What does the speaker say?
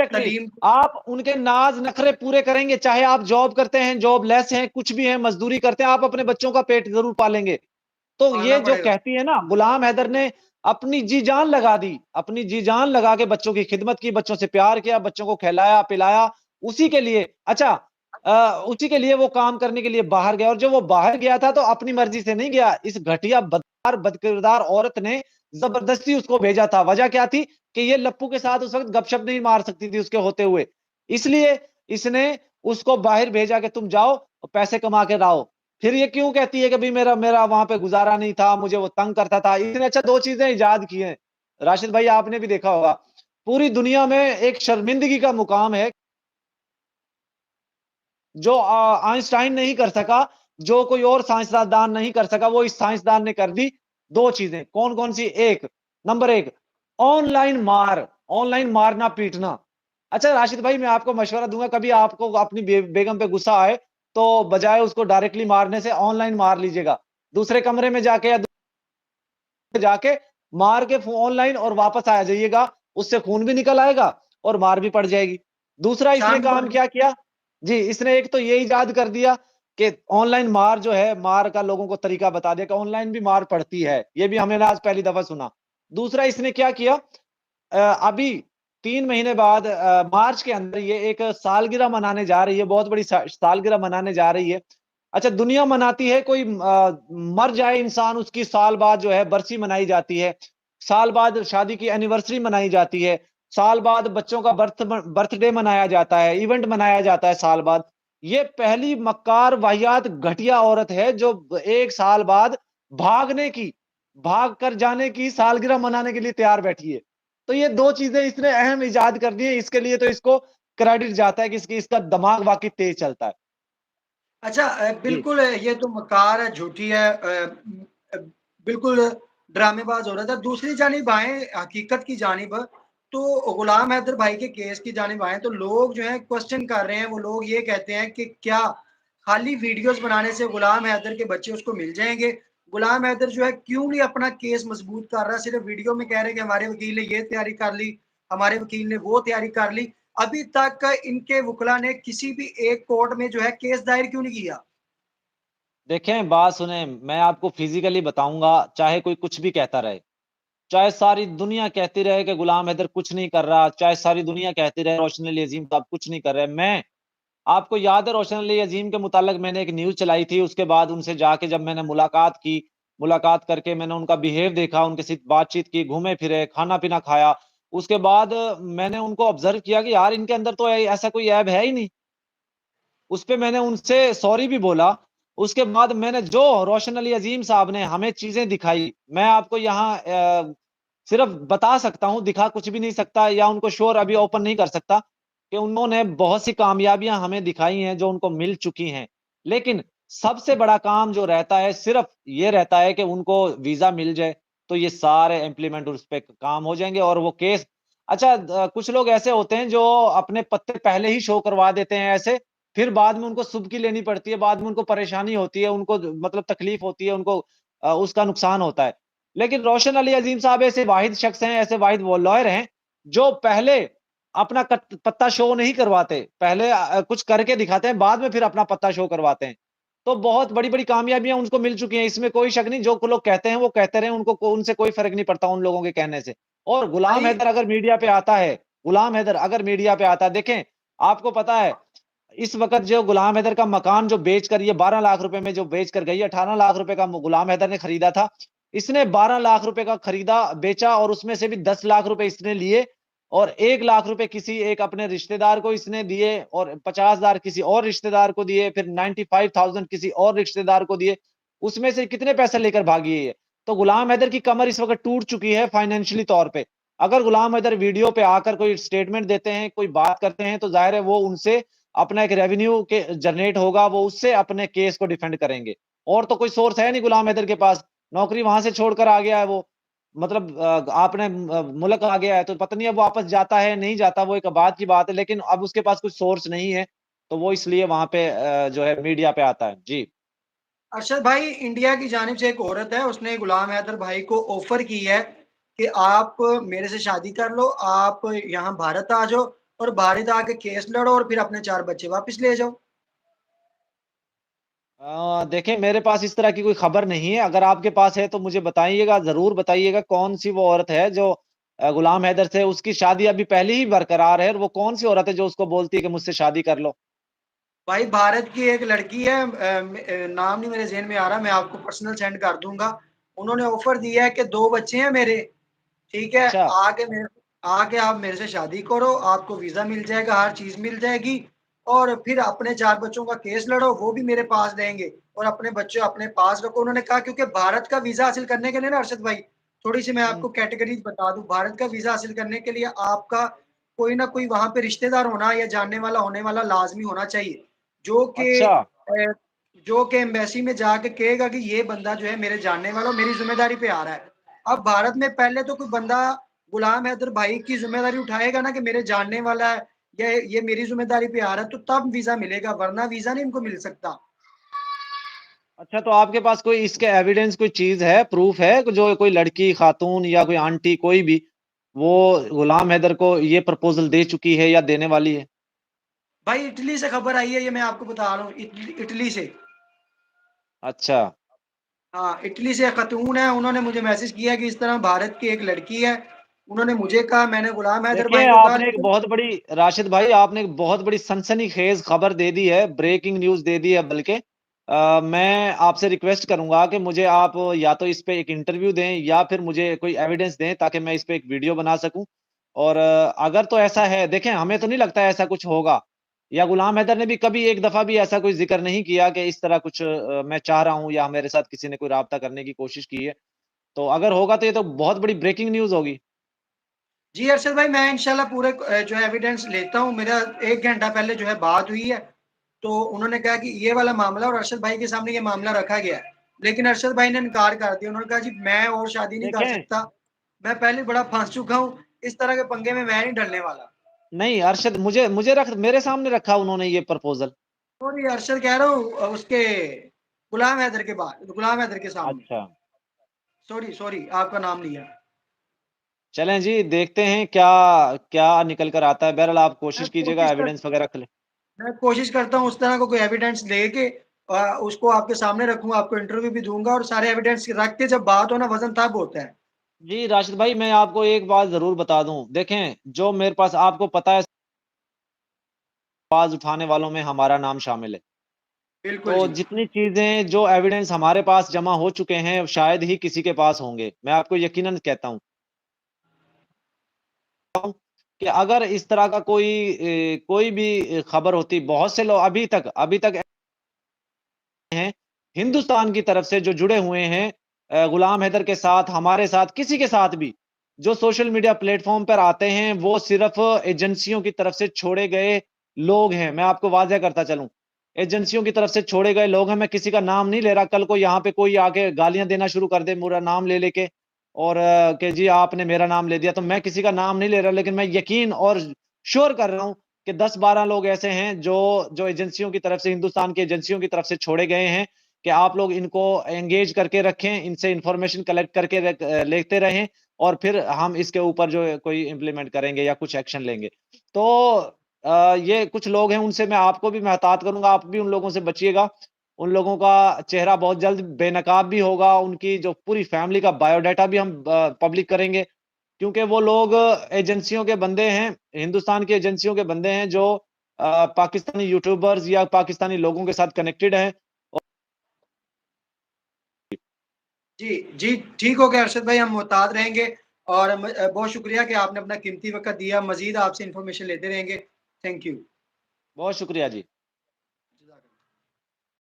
Exactly, तालीम। आप उनके नाज नखरे पूरे करेंगे, चाहे आप जॉब करते हैं, जॉब लेस हैं, कुछ भी है, मजदूरी करते हैं, आप अपने बच्चों का पेट जरूर पालेंगे। तो पालना ये जो पड़ेगा। कहती है ना, गुलाम हैदर ने अपनी जी जान लगा दी, अपनी जी जान लगा के बच्चों की खिदमत की, बच्चों से प्यार किया, बच्चों को खिलाया पिलाया, उसी के लिए। अच्छा, उसी के लिए वो काम करने के लिए बाहर गया, और जो वो बाहर गया था तो अपनी मर्जी से नहीं गया, इस घटिया बदकार बदकिरदार औरत ने जबरदस्ती उसको भेजा था। वजह क्या थी कि ये लप्पू के साथ उस वक्त गपशप नहीं मार सकती थी उसके होते हुए, इसलिए इसने उसको बाहर भेजा कि तुम जाओ पैसे कमा के लाओ। फिर ये क्यों कहती है कि भाई मेरा मेरा वहां पे गुजारा नहीं था, मुझे वो तंग करता था। इसने अच्छा दो चीजें इजाद की हैं, राशिद भाई आपने भी देखा होगा, पूरी दुनिया में एक शर्मिंदगी का मुकाम है जो आइंस्टाइन नहीं कर सका, जो कोई और साइंसदान नहीं कर सका, वो इस साइंसदान ने कर दी। दो चीजें कौन कौन सी? एक, नंबर एक, ऑनलाइन मार, ऑनलाइन मारना पीटना। अच्छा राशिद भाई, मैं आपको मशवरा दूंगा, कभी आपको अपनी बेगम पे गुस्सा आए तो बजाय उसको डायरेक्टली मारने से ऑनलाइन मार लीजिएगा, दूसरे कमरे में जाके या जाके मार के ऑनलाइन, और वापस आ जाइएगा, उससे खून भी निकल आएगा और मार भी पड़ जाएगी। दूसरा इसने शाम को। काम क्या किया जी, इसने एक तो ये इजाद कर दिया कि ऑनलाइन मार जो है, मार का लोगों को तरीका बता दिया कि ऑनलाइन भी मार पड़ती है, ये भी हमने आज पहली दफा सुना। दूसरा इसने क्या किया, अभी 3 महीने बाद मार्च के अंदर ये एक सालगिरह मनाने जा रही है, बहुत बड़ी सालगिरह मनाने जा रही है। अच्छा, दुनिया मनाती है, कोई मर जाए इंसान उसकी साल बाद जो है बरसी मनाई जाती है, साल बाद शादी की एनिवर्सरी मनाई जाती है, साल बाद बच्चों का बर्थडे मनाया जाता है, इवेंट मनाया जाता है साल बाद। ये पहली मक्कार वाहियात घटिया औरत है जो 1 साल बाद भागने की, भाग कर जाने की, सालगिरह मनाने के लिए तैयार बैठी है। तो ये दो चीजें इसने अहम इजाद कर दी है, इसके लिए तो इसको क्रेडिट जाता है कि इसका दिमाग वाकई तेज चलता है। अच्छा, जी बिल्कुल ये तो मकार है, झूठी है, बिल्कुल ड्रामेबाज हो रहा था। दूसरी जानिब आए हकीकत की जानिब, तो गुलाम हैदर भाई के केस की जानिब आए तो लोग जो है क्वेश्चन कर रहे हैं। वो लोग ये कहते हैं कि क्या खाली वीडियोस बनाने से गुलाम हैदर के बच्चे उसको मिल जाएंगे? गुलाम हैदर जो है क्यों नहीं अपना केस मजबूत कर रहा, सिर्फ वीडियो में कह रहे हैं कि हमारे वकील ने ये तैयारी कर ली, हमारे वकील ने वो तैयारी कर ली। अभी तक इनके वकला ने किसी भी एक कोर्ट में जो है केस दायर क्यों नहीं किया? देखें, बात सुने, मैं आपको फिजिकली बताऊंगा, चाहे कोई कुछ भी कहता रहे, चाहे सारी दुनिया कहती रहे कि गुलाम हैदर कुछ नहीं कर रहा, चाहे सारी दुनिया कहती रहे रोशन अली अजीम साहब कुछ नहीं कर रहे, मैं आपको याद है रोशन अली अजीम के मुतालिक मैंने एक न्यूज चलाई थी, उसके बाद उनसे जाके जब मैंने मुलाकात की, मुलाकात करके मैंने उनका बिहेव देखा, उनके साथ बातचीत की, घूमे फिरे, खाना पीना खाया, उसके बाद मैंने उनको ऑब्जर्व किया कि यार इनके अंदर तो ऐसा कोई ऐब है ही नहीं। उस पे मैंने उनसे सॉरी भी बोला। उसके बाद मैंने जो रोशन अली अजीम साहब ने हमें चीजें दिखाई, मैं आपको यहाँ सिर्फ बता सकता हूँ, दिखा कुछ भी नहीं सकता, या उनको श्योर अभी ओपन नहीं कर सकता, कि उन्होंने बहुत सी कामयाबियां हमें दिखाई हैं जो उनको मिल चुकी हैं। लेकिन सबसे बड़ा काम जो रहता है सिर्फ ये रहता है कि उनको वीजा मिल जाए, तो ये सारे इम्प्लीमेंट उस पर काम हो जाएंगे और वो केस। अच्छा, कुछ लोग ऐसे होते हैं जो अपने पत्ते पहले ही शो करवा देते हैं ऐसे, फिर बाद में उनको सुबकी लेनी पड़ती है, बाद में उनको परेशानी होती है, उनको मतलब तकलीफ होती है, उनको उसका नुकसान होता है। लेकिन रोशन अली अजीम साहब ऐसे वाहिद शख्स हैं, ऐसे वाहिद वो लॉयर हैं जो पहले अपना पत्ता शो नहीं करवाते, पहले कुछ करके दिखाते हैं, बाद में फिर अपना पत्ता शो करवाते हैं। तो बहुत बड़ी बड़ी कामयाबियां उनको मिल चुकी हैं, इसमें कोई शक नहीं। जो लोग कहते हैं वो कहते रहे, उनको उनसे कोई फर्क नहीं पड़ता उन लोगों के कहने से। और गुलाम भाई हैदर अगर मीडिया पे आता है, गुलाम हैदर अगर मीडिया पे आता है, देखें, आपको पता है इस वक्त जो गुलाम हैदर का मकान जो बेच कर, ये 12 लाख रुपए में जो बेच कर गई, 18 लाख रुपए का गुलाम हैदर ने खरीदा था, इसने 12 लाख रुपए का खरीदा बेचा, और उसमें से भी 10 लाख रुपए इसने लिए, और 1 लाख रुपए किसी एक अपने रिश्तेदार को इसने दिए, और 50,000 किसी और रिश्तेदार को दिए, फिर 95,000 किसी और रिश्तेदार को दिए। उसमें से कितने पैसे लेकर भागी है ये? तो गुलाम हैदर की कमर इस वक्त टूट चुकी है फाइनेंशियली तौर पे। अगर गुलाम हैदर वीडियो पे आकर कोई स्टेटमेंट देते हैं, कोई बात करते हैं, तो जाहिर है वो उनसे अपना एक रेवेन्यू के जनरेट होगा, वो उससे अपने केस को डिफेंड करेंगे। और तो कोई सोर्स है नहीं गुलाम हैदर के पास, नौकरी वहां से छोड़कर आ गया है वो, मतलब आपने मुल्क आ गया है, तो पता नहीं अब वापस जाता है नहीं जाता, वो एक बात की बात है, लेकिन अब उसके पास कुछ सोर्स नहीं है, तो वो इसलिए वहां पे जो है मीडिया पे आता है जी। अरशद भाई, इंडिया की जानिब से एक औरत है, उसने गुलाम हैदर भाई को ऑफर की है कि आप मेरे से शादी कर लो, आप यहाँ भारत आ जाओ, और भारत आके केस लड़ो और फिर अपने 4 बच्चे वापस ले जाओ। देखिए मेरे पास इस तरह की कोई खबर नहीं है, अगर आपके पास है तो मुझे बताइएगा, ज़रूर बताइएगा कौन-सी वो औरत है जो गुलाम हैदर से उसकी शादी अभी पहले ही बरकरार है और वो कौन-सी औरत है जो उसको बोलती है कि मुझसे शादी कर लो? भाई भारत की एक लड़की है नाम नहीं मेरे ज़हन में आ रहा, मैं आपको पर्सनल सेंड कर दूँगा। उन्होंने ऑफ़र दिया है कि 2 बच्चे हैं मेरे, ठीक है? अच्छा, आके आप मेरे से शादी करो, आपको वीज़ा मिल जाएगा, हर चीज़ मिल जाएगी और फिर अपने 4 बच्चों का केस लड़ो, वो भी मेरे पास रहेंगे और अपने बच्चे अपने पास रखो। उन्होंने कहा क्योंकि भारत का वीज़ा हासिल करने के लिए ना अरशद भाई, थोड़ी-सी मैं हुँ, आपको कैटेगरीज़ बता दूँ। भारत का वीज़ा हासिल करने के लिए आपका कोई न कोई वहाँ पे रिश्तेदार होना या जानने वाला होने वाला लाज़मी होना चाहिए, जो कि अच्छा। जो कि एम्बेसी में जाके कहेगा कि ये बंदा जो है मेरे जानने वाला और मेरी ज़िम्मेदारी पे आ रहा है। अब भारत में पहले तो कोई बंदा गुलाम हैदर भाई की ज़िम्मेदारी उठाएगा ना कि मेरे जानने वाला है या ये मेरी ज़िम्मेदारी पे आ रहा है, तो तब वीज़ा मिलेगा, वरना वीज़ा नहीं इनको मिल सकता। अच्छा, तो आपके पास कोई इसके एविडेंस कोई चीज़ है, प्रूफ़ है कि जो कोई लड़की, खातून या कोई आंटी कोई भी, वो गुलाम हैदर को ये प्रपोज़ल दे चुकी है या देने वाली है? भाई इटली से खबर आई है, ये मैं आपको बता रहा हूँ, इटली इटली से। अच्छा। हाँ, इटली से खातून है, उन्होंने मुझे मैसेज किया कि इस तरह भारत की एक लड़की है, उन्होंने मुझे कहा, मैंने गुलाम हैदर देखिए, भाई को कहा आपने एक लेकिन बहुत बड़ी राशिद भाई आपने एक बहुत बड़ी सनसनीखेज़ खबर दे दी है, ब्रेकिंग न्यूज़ दे दी है बल्कि। मैं आपसे रिक्वेस्ट करूँगा कि मुझे आप या तो इस पे एक इंटरव्यू दें या फिर मुझे कोई एविडेंस दें ताकि मैं इस पे एक वीडियो बना सकूँ। और अगर तो ऐसा है देखें हमें तो नहीं लगता ऐसा कुछ होगा या गुलाम हैदर ने भी कभी एक दफ़ा भी ऐसा कोई ज़िक्र नहीं किया कि इस तरह कुछ मैं चाह रहा हूँ या मेरे साथ किसी ने कोई राब्ता करने की कोशिश की है। तो अगर होगा तो ये तो बहुत बड़ी ब्रेकिंग न्यूज़ होगी। जी, अरशद भाई मैं इंशाल्लाह पूरे जो है एविडेंस लेता हूँ। मेरा 1 घंटा पहले जो है बात हुई है, तो उन्होंने कहा कि ये वाला मामला और अरशद भाई के सामने ये मामला रखा गया है। लेकिन अरशद भाई ने इनकार कर दिया। उन्होंने कहा जी मैं और शादी नहीं कर देखें सकता। मैं पहले बड़ा फँस चुका हूँ। इस तरह के पंगे में मैं नहीं डलने वाला। नहीं, अरशद मुझे मुझे रख मेरे सामने रखा उन्होंने ये प्रपोज़ल। सॉरी अरशद कह रहा हूँ उसके गुलाम हैदर के सामने। अच्छा। सॉरी, सॉरी आपका नाम लिया। चलें जी, देखते हैं क्या क्या निकल कर आता है। बहरहाल आप मैं कोशिश कीजिएगा कोशिश कर एविडेंस वगैरह क मैं कोशिश करता हूँ उस तरह का कोई एविडेंस लेके उसको आपके सामने रखूँ, आपको इंटरव्यू भी दूँगा और सारे एविडेंस रख के जब बात हो ना वज़न तब होता है। जी, राशिद भाई मैं आपको एक बात ज़रूर बता दूँ। देखें, जो मेरे पास आपको पता है आवाज़ उठाने वालों में हमारा नाम शामिल है। बिल्कुल तो जी। जितनी चीज़ें जो एविडेंस हमारे पास जमा हो चुके हैं, शायद ही किसी के पास होंगे। मैं आपको यकीनन कहता हूँ कि अगर इस तरह का कोई भी खबर होती बहुत से लोग अभी तक हैं, हिंदुस्तान की तरफ से जो जुड़े हुए हैं गुलाम हैदर के साथ, हमारे साथ, किसी के साथ भी, जो सोशल मीडिया प्लेटफ़ॉर्म पर आते हैं, वो सिर्फ़ एजेंसियों की तरफ से छोड़े गए लोग हैं। मैं आपको वाज़ह करता चलूँ, एजेंसियों की तरफ से छोड़े गए लोग हैं, मैं किसी का नाम नहीं ले रहा, कल को यहाँ पे कोई आके गालियाँ देना शुरू कर दे मेरा नाम ले लेके और कि जी आपने मेरा नाम ले दिया, तो मैं किसी का नाम नहीं ले रहा, लेकिन मैं यकीन और श्योर कर रहा हूँ कि 10-12 लोग ऐसे हैं जो एजेंसियों की तरफ से हिंदुस्तान की एजेंसियों की तरफ से छोड़े गए हैं कि आप लोग इनको एंगेज करके रखें, इनसे इन्फॉर्मेशन कलेक्ट करके लेते रहें और फिर हम इसके ऊपर जो है कोई इम्प्लीमेंट करेंगे या कुछ एक्शन लेंगे। तो ये कुछ लोग हैं उनसे मैं आपको भी महतात करूँगा, आप भी उन लोगों से बचिएगा। उन लोगों का चेहरा बहुत जल्द बेनकाब भी होगा, उनकी जो पूरी फैमिली का बायोडाटा भी हम पब्लिक करेंगे। क्योंकि वो लोग एजेंसियों के बंदे हैं, हिंदुस्तान की एजेंसियों के बंदे हैं जो पाकिस्तानी यूट्यूबर्स या पाकिस्तानी लोगों के साथ कनेक्टेड हैं। जी, जी, ठीक हो गया अरशद भाई हम मुहतात रहेंगे और बहुत शुक्रिया कि आपने अपना कीमती वक़्त दिया। मज़ीद आपसे इन्फॉर्मेशन लेते रहेंगे। Thank you. बहुत शुक्रिया जी।